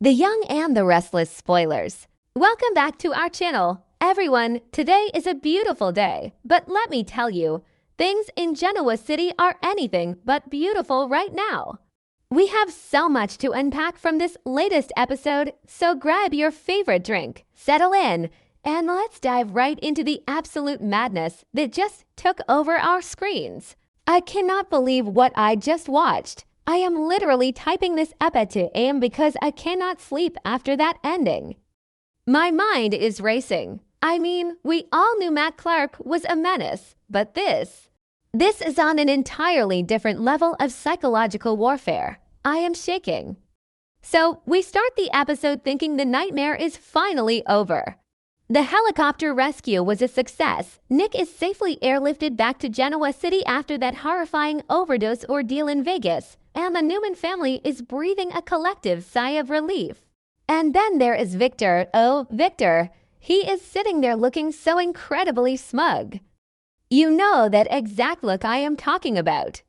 The Young and the Restless spoilers. Welcome back to our channel. Everyone, today is a beautiful day, but let me tell you, things in Genoa City are anything but beautiful right now. We have so much to unpack from this latest episode, so grab your favorite drink, settle in, and let's dive right into the absolute madness that just took over our screens. I cannot believe what I just watched. I am literally typing this up at 2 a.m. because I cannot sleep after that ending. My mind is racing. I mean, we all knew Matt Clark was a menace, but this is on an entirely different level of psychological warfare. I am shaking. So, we start the episode thinking the nightmare is finally over. The helicopter rescue was a success. Nick is safely airlifted back to Genoa City after that horrifying overdose ordeal in Vegas, and the Newman family is breathing a collective sigh of relief. And then there is Victor. Oh, Victor. He is sitting there looking so incredibly smug. You know that exact look I am talking about.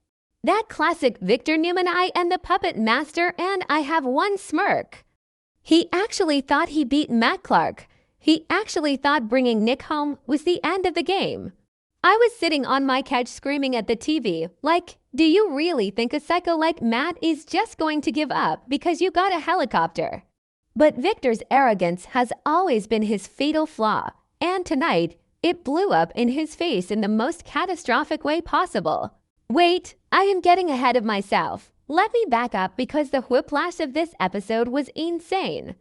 That classic Victor Newman eye and the puppet master, and I have one smirk. He actually thought he beat Matt Clark. He actually thought bringing Nick home was the end of the game. I was sitting on my couch screaming at the TV, like, do you really think a psycho like Matt is just going to give up because you got a helicopter? But Victor's arrogance has always been his fatal flaw, and tonight, it blew up in his face in the most catastrophic way possible. Wait, I am getting ahead of myself. Let me back up because the whiplash of this episode was insane.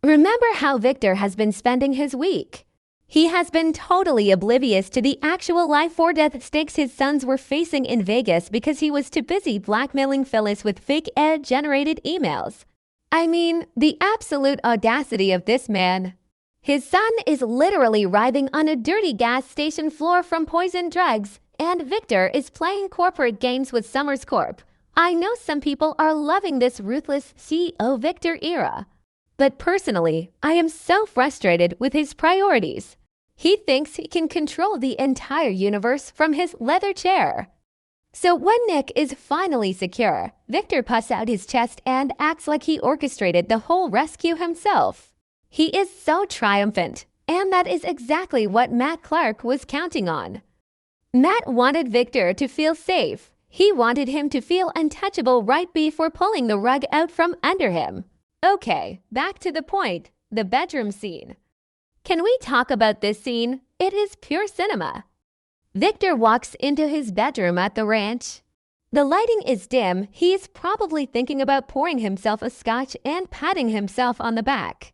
Remember how Victor has been spending his week. He has been totally oblivious to the actual life or death stakes his sons were facing in Vegas because he was too busy blackmailing Phyllis with fake ad-generated emails. I mean, the absolute audacity of this man. His son is literally writhing on a dirty gas station floor from poison drugs, and Victor is playing corporate games with Summers Corp. I know some people are loving this ruthless CEO Victor era. But personally, I am so frustrated with his priorities. He thinks he can control the entire universe from his leather chair. So when Nick is finally secure, Victor puffs out his chest and acts like he orchestrated the whole rescue himself. He is so triumphant, and that is exactly what Matt Clark was counting on. Matt wanted Victor to feel safe. He wanted him to feel untouchable right before pulling the rug out from under him. Okay, back to the point, the bedroom scene. Can we talk about this scene? It is pure cinema. Victor walks into his bedroom at the ranch. The lighting is dim. He is probably thinking about pouring himself a scotch and patting himself on the back.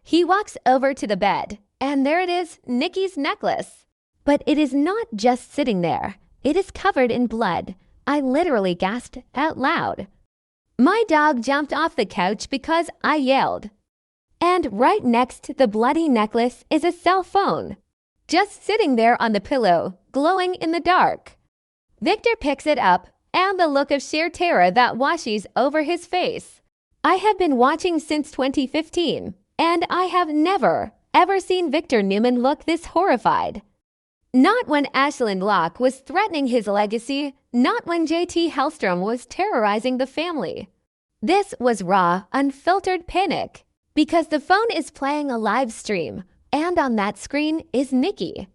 He walks over to the bed, and there it is, Nikki's necklace. But it is not just sitting there. It is covered in blood. I literally gasped out loud. My dog jumped off the couch because I yelled. And right next to the bloody necklace is a cell phone, just sitting there on the pillow, glowing in the dark. Victor picks it up, and the look of sheer terror that washes over his face. I have been watching since 2015, and I have never, ever seen Victor Newman look this horrified. Not when Ashland Locke was threatening his legacy, not when JT Hellstrom was terrorizing the family. This was raw, unfiltered panic, because the phone is playing a live stream, and on that screen is Nikki.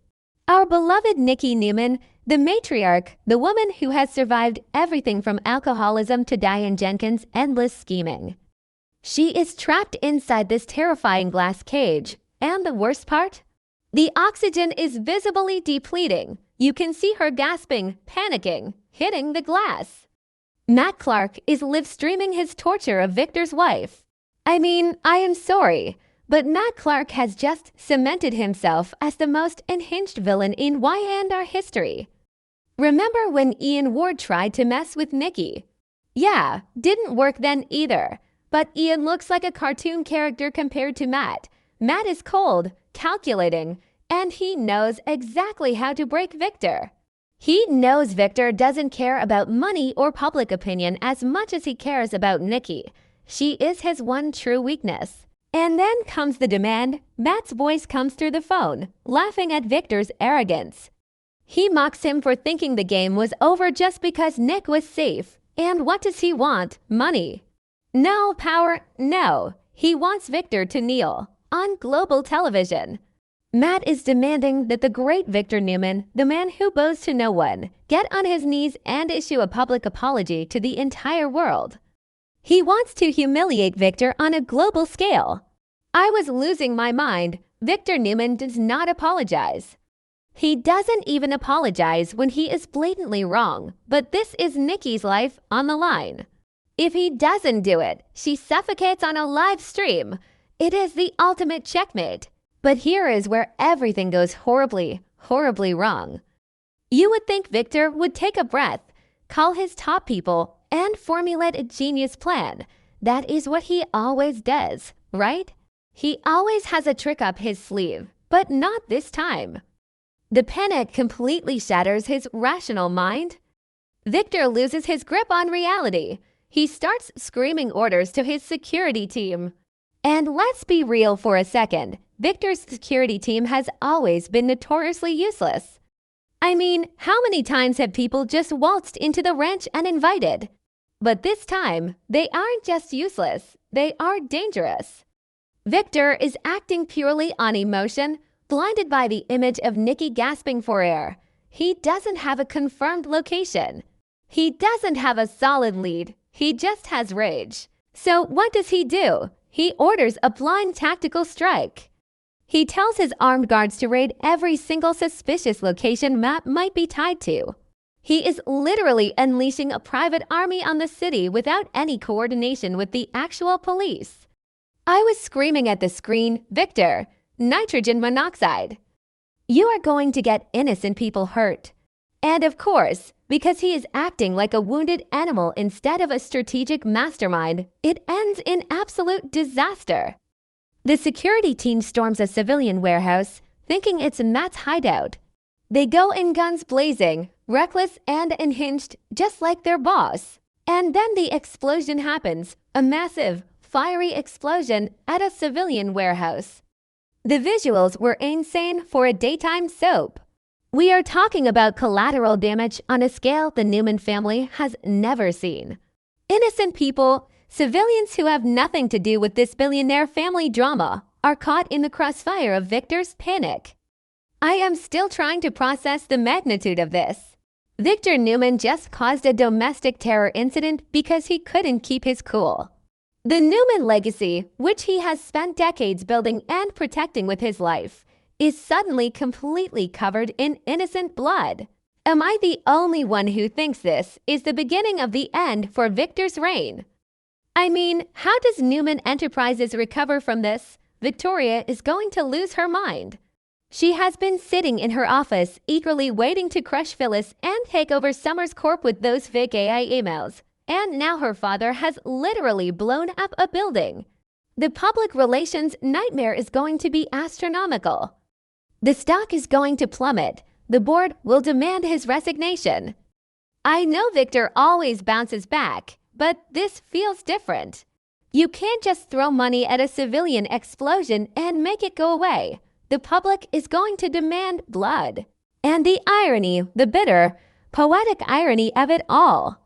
Our beloved Nikki Newman, the matriarch, the woman who has survived everything from alcoholism to Diane Jenkins' endless scheming. She is trapped inside this terrifying glass cage, and the worst part? The oxygen is visibly depleting. You can see her gasping, panicking, hitting the glass. Matt Clark is live streaming his torture of Victor's wife. I mean, I am sorry, but Matt Clark has just cemented himself as the most unhinged villain in Y&R history. Remember when Ian Ward tried to mess with Nikki? Yeah, didn't work then either. But Ian looks like a cartoon character compared to Matt. Matt is cold, calculating, and he knows exactly how to break Victor. He knows Victor doesn't care about money or public opinion as much as he cares about Nikki. She is his one true weakness. And then comes the demand. Matt's voice comes through the phone, laughing at Victor's arrogance. He mocks him for thinking the game was over just because Nick was safe. And what does he want? Money. No power, no. He wants Victor to kneel on global television. Matt is demanding that the great Victor Newman, the man who bows to no one, get on his knees and issue a public apology to the entire world. He wants to humiliate Victor on a global scale. I was losing my mind. Victor Newman does not apologize. He doesn't even apologize when he is blatantly wrong, but this is Nikki's life on the line. If he doesn't do it, she suffocates on a live stream. It is the ultimate checkmate. But here is where everything goes horribly, horribly wrong. You would think Victor would take a breath, call his top people, and formulate a genius plan. That is what he always does, right? He always has a trick up his sleeve, but not this time. The panic completely shatters his rational mind. Victor loses his grip on reality. He starts screaming orders to his security team. And let's be real for a second. Victor's security team has always been notoriously useless. I mean, how many times have people just waltzed into the ranch uninvited? But this time, they aren't just useless, they are dangerous. Victor is acting purely on emotion, blinded by the image of Nikki gasping for air. He doesn't have a confirmed location. He doesn't have a solid lead. He just has rage. So what does he do? He orders a blind tactical strike. He tells his armed guards to raid every single suspicious location Matt might be tied to. He is literally unleashing a private army on the city without any coordination with the actual police. I was screaming at the screen, Victor, nitrogen monoxide. You are going to get innocent people hurt. And of course, because he is acting like a wounded animal instead of a strategic mastermind, it ends in absolute disaster. The security team storms a civilian warehouse, thinking it's Matt's hideout. They go in guns blazing, reckless and unhinged, just like their boss. And then the explosion happens, a massive, fiery explosion at a civilian warehouse. The visuals were insane for a daytime soap. We are talking about collateral damage on a scale the Newman family has never seen. Innocent people, civilians who have nothing to do with this billionaire family drama, are caught in the crossfire of Victor's panic. I am still trying to process the magnitude of this. Victor Newman just caused a domestic terror incident because he couldn't keep his cool. The Newman legacy, which he has spent decades building and protecting with his life, is suddenly completely covered in innocent blood. Am I the only one who thinks this is the beginning of the end for Victor's reign? I mean, how does Newman Enterprises recover from this? Victoria is going to lose her mind. She has been sitting in her office, eagerly waiting to crush Phyllis and take over Summers Corp with those fake AI emails. And now her father has literally blown up a building. The public relations nightmare is going to be astronomical. The stock is going to plummet. The board will demand his resignation. I know Victor always bounces back, but this feels different. You can't just throw money at a civilian explosion and make it go away. The public is going to demand blood. And the irony, the bitter, poetic irony of it all.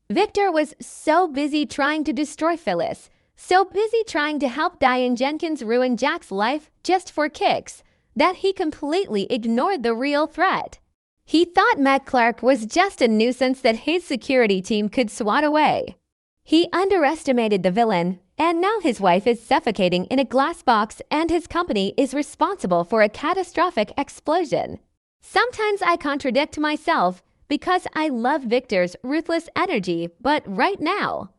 Victor was so busy trying to destroy Phyllis, so busy trying to help Diane Jenkins ruin Jack's life just for kicks, that he completely ignored the real threat. He thought Matt Clark was just a nuisance that his security team could swat away. He underestimated the villain, and now his wife is suffocating in a glass box and his company is responsible for a catastrophic explosion. Sometimes I contradict myself because I love Victor's ruthless energy, but right now,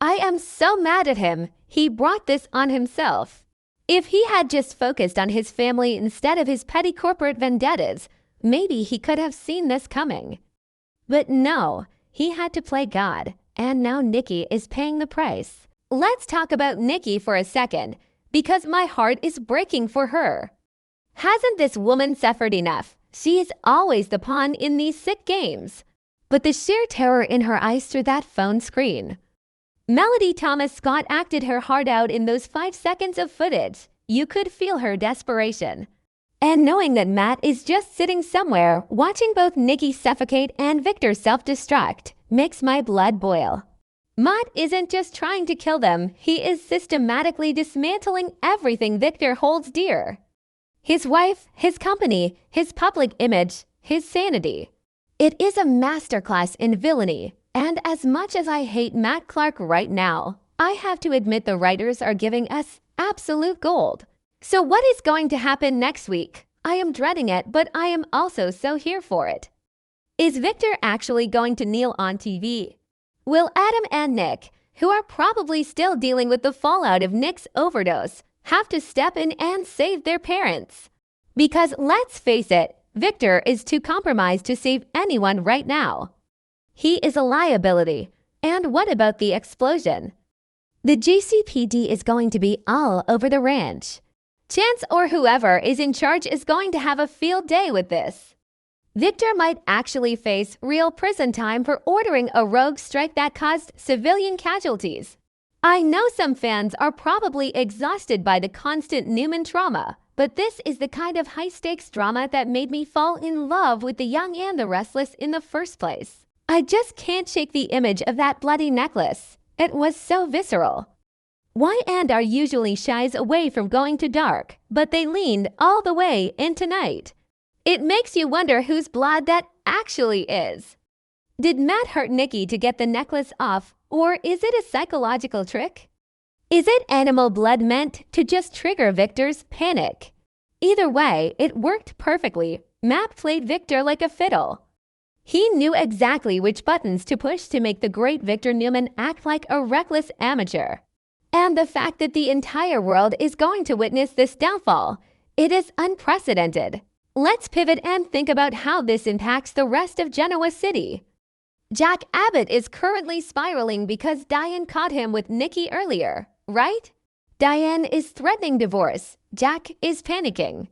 I am so mad at him. He brought this on himself. If he had just focused on his family instead of his petty corporate vendettas, maybe he could have seen this coming. But no, he had to play God, and now Nikki is paying the price. Let's talk about Nikki for a second, because my heart is breaking for her. Hasn't this woman suffered enough? She is always the pawn in these sick games. But the sheer terror in her eyes through that phone screen. Melody Thomas Scott acted her heart out in those 5 seconds of footage. You could feel her desperation. And knowing that Matt is just sitting somewhere watching both Nikki suffocate and Victor self-destruct makes my blood boil. Matt isn't just trying to kill them, he is systematically dismantling everything Victor holds dear. His wife, his company, his public image, his sanity. It is a masterclass in villainy, and as much as I hate Matt Clark right now, I have to admit the writers are giving us absolute gold. So what is going to happen next week? I am dreading it, but I am also so here for it. Is Victor actually going to kneel on TV? Will Adam and Nick, who are probably still dealing with the fallout of Nick's overdose, have to step in and save their parents? Because let's face it, Victor is too compromised to save anyone right now. He is a liability. And what about the explosion? The GCPD is going to be all over the ranch. Chance or whoever is in charge is going to have a field day with this. Victor might actually face real prison time for ordering a rogue strike that caused civilian casualties. I know some fans are probably exhausted by the constant Newman trauma, but this is the kind of high-stakes drama that made me fall in love with the young and the restless in the first place. I just can't shake the image of that bloody necklace. It was so visceral. Why and are usually shies away from going to dark, but they leaned all the way into night. It makes you wonder whose blood that actually is. Did Matt hurt Nikki to get the necklace off, or is it a psychological trick? Is it animal blood meant to just trigger Victor's panic? Either way, it worked perfectly. Matt played Victor like a fiddle. He knew exactly which buttons to push to make the great Victor Newman act like a reckless amateur. And the fact that the entire world is going to witness this downfall, it is unprecedented. Let's pivot and think about how this impacts the rest of Genoa City. Jack Abbott is currently spiraling because Diane caught him with Nikki earlier, right? Diane is threatening divorce. Jack is panicking.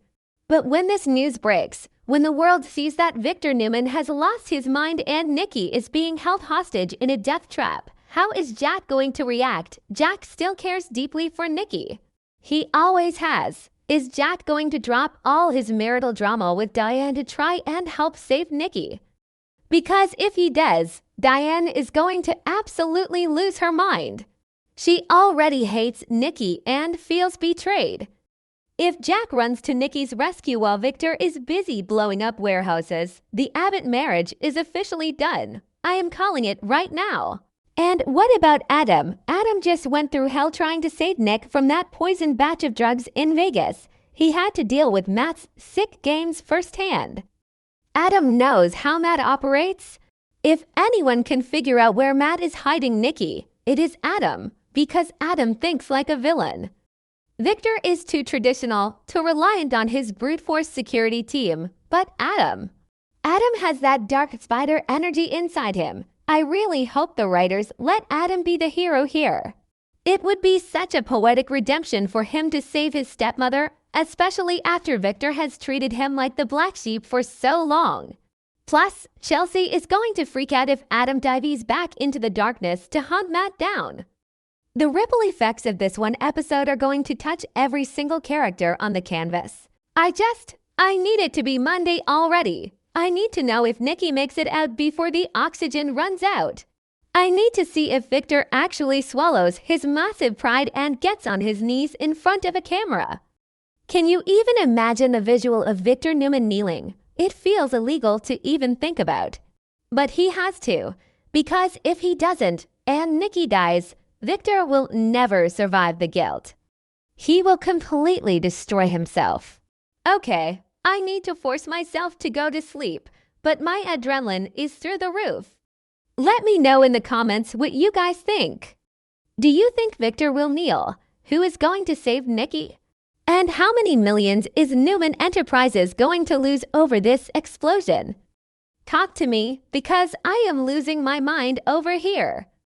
But when this news breaks, when the world sees that Victor Newman has lost his mind and Nikki is being held hostage in a death trap, how is Jack going to react? Jack still cares deeply for Nikki. He always has. Is Jack going to drop all his marital drama with Diane to try and help save Nikki? Because if he does, Diane is going to absolutely lose her mind. She already hates Nikki and feels betrayed. If Jack runs to Nikki's rescue while Victor is busy blowing up warehouses, the Abbott marriage is officially done. I am calling it right now. And what about Adam? Adam just went through hell trying to save Nick from that poisoned batch of drugs in Vegas. He had to deal with Matt's sick games firsthand. Adam knows how Matt operates. If anyone can figure out where Matt is hiding Nikki, it is Adam, because Adam thinks like a villain. Victor is too traditional, too reliant on his brute force security team, but Adam has that dark spider energy inside him. I really hope the writers let Adam be the hero here. It would be such a poetic redemption for him to save his stepmother, especially after Victor has treated him like the black sheep for so long. Plus, Chelsea is going to freak out if Adam dives back into the darkness to hunt Matt down. The ripple effects of this one episode are going to touch every single character on the canvas. I need it to be Monday already. I need to know if Nikki makes it out before the oxygen runs out. I need to see if Victor actually swallows his massive pride and gets on his knees in front of a camera. Can you even imagine the visual of Victor Newman kneeling? It feels illegal to even think about. But he has to, because if he doesn't and Nikki dies, Victor will never survive the guilt. He will completely destroy himself. Okay, I need to force myself to go to sleep, but my adrenaline is through the roof. Let me know in the comments what you guys think. Do you think Victor will kneel? Who is going to save Nikki? And how many millions is Newman Enterprises going to lose over this explosion? Talk to me, because I am losing my mind over here.